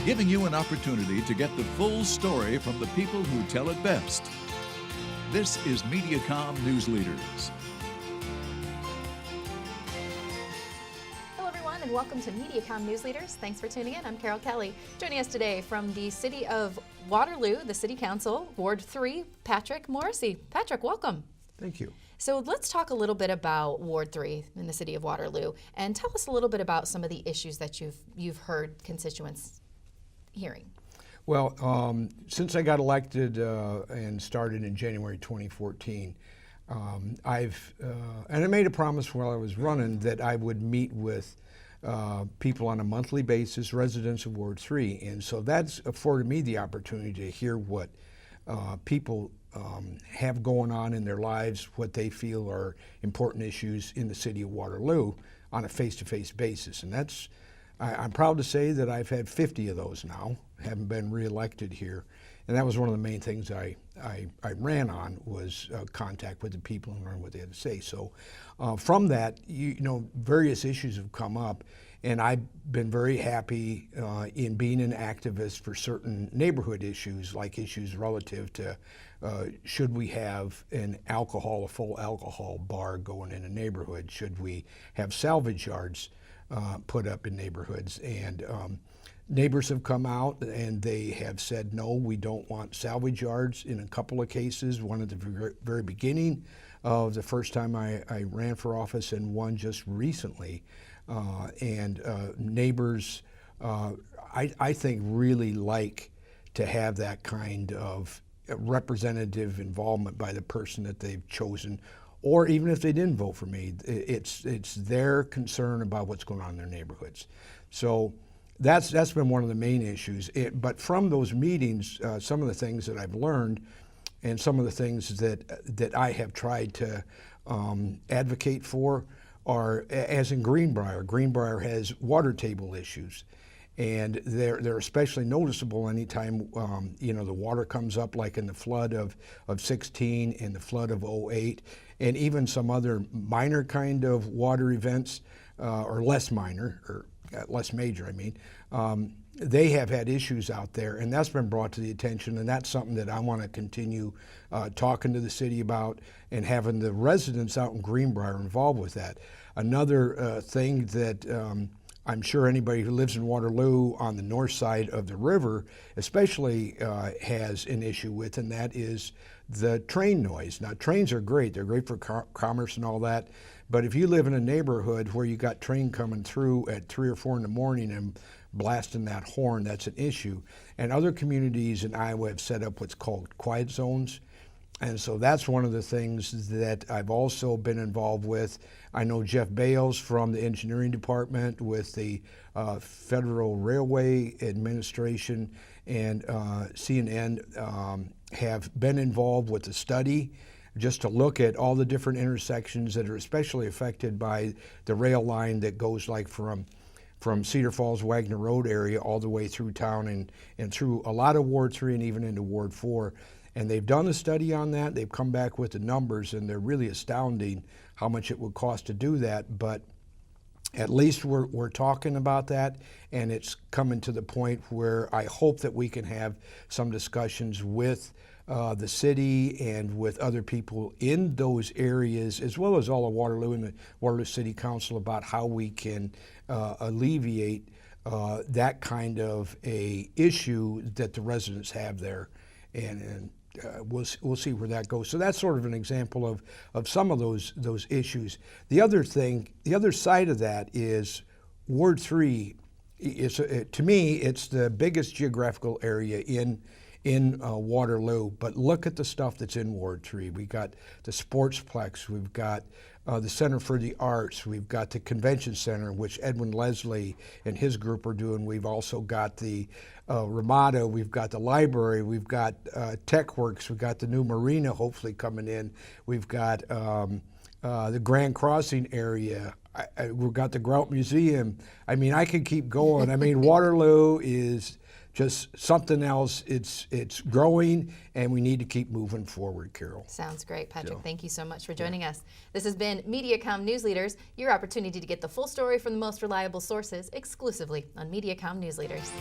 giving you an opportunity to get the full story from the people who tell it best. This is Mediacom News Leaders. Hello everyone and welcome to Mediacom News Leaders. Thanks for tuning in. I'm Carol Kelly. Joining us today from the city of Waterloo, the City Council, Ward 3, Patrick Morrissey. Patrick, welcome. Thank you. So let's talk a little bit about Ward 3 in the city of Waterloo and tell us a little bit about some of the issues that you've heard constituents hearing. Well, since I got elected and started in January 2014, and I made a promise while I was running that I would meet with people on a monthly basis, residents of Ward 3, and so that's afforded me the opportunity to hear what people have going on in their lives, what they feel are important issues in the city of Waterloo on a face-to-face basis. And that's, I'm proud to say that I've had 50 of those now, haven't been reelected here. And that was one of the main things I ran on was contact with the people and learn what they had to say. So from that, you know, various issues have come up, and I've been very happy in being an activist for certain neighborhood issues, like issues relative to should we have a full alcohol bar going in a neighborhood? Should we have salvage yards put up in neighborhoods? And neighbors have come out and they have said, no, we don't want salvage yards in a couple of cases, one at the very beginning of the first time I ran for office and one just recently. Neighbors, I think, really like to have that kind of representative involvement by the person that they've chosen, or even if they didn't vote for me, it's their concern about what's going on in their neighborhoods. So that's been one of the main issues. But from those meetings, some of the things that I've learned and some of the things that I have tried to advocate for are, as in Greenbrier. Greenbrier has water table issues, and they're especially noticeable anytime you know, the water comes up, like in the flood of 16 and the flood of 08, and even some other minor kind of water events, or less minor, or less major, I mean. They have had issues out there, and that's been brought to the attention, and that's something that I want to continue talking to the city about and having the residents out in Greenbrier involved with that. Another thing that I'm sure anybody who lives in Waterloo on the north side of the river especially has an issue with, and that is the train noise. Now, trains are great. They're great for commerce and all that, but if you live in a neighborhood where you got train coming through at 3 or 4 in the morning and blasting that horn, that's an issue. And other communities in Iowa have set up what's called quiet zones. And so that's one of the things that I've also been involved with. I know Jeff Bales from the engineering department with the Federal Railway Administration and CNN have been involved with the study just to look at all the different intersections that are especially affected by the rail line that goes like from Cedar Falls, Wagner Road area all the way through town and through a lot of Ward 3 and even into Ward 4. And they've done a study on that. They've come back with the numbers, and they're really astounding how much it would cost to do that. But at least we're talking about that, and it's coming to the point where I hope that we can have some discussions with the city and with other people in those areas, as well as all of Waterloo and the Waterloo City Council, about how we can alleviate that kind of a issue that the residents have there, and we'll see where that goes. So that's sort of an example of some of those issues. The other side of that is Ward 3 is, to me, it's the biggest geographical area in Waterloo, but look at the stuff that's in Ward 3. We got the Sportsplex, we've got the Center for the Arts, we've got the Convention Center, which Edwin Leslie and his group are doing. We've also got the Ramada, we've got the library, we've got TechWorks, we've got the new marina hopefully coming in, we've got the Grand Crossing area, we've got the Grout Museum. I mean, I could keep going. I mean, Waterloo is just something else. It's growing, and we need to keep moving forward, Carol. Sounds great, Patrick. Yeah. Thank you so much for joining us. This has been Mediacom News Leaders, your opportunity to get the full story from the most reliable sources exclusively on Mediacom News Leaders.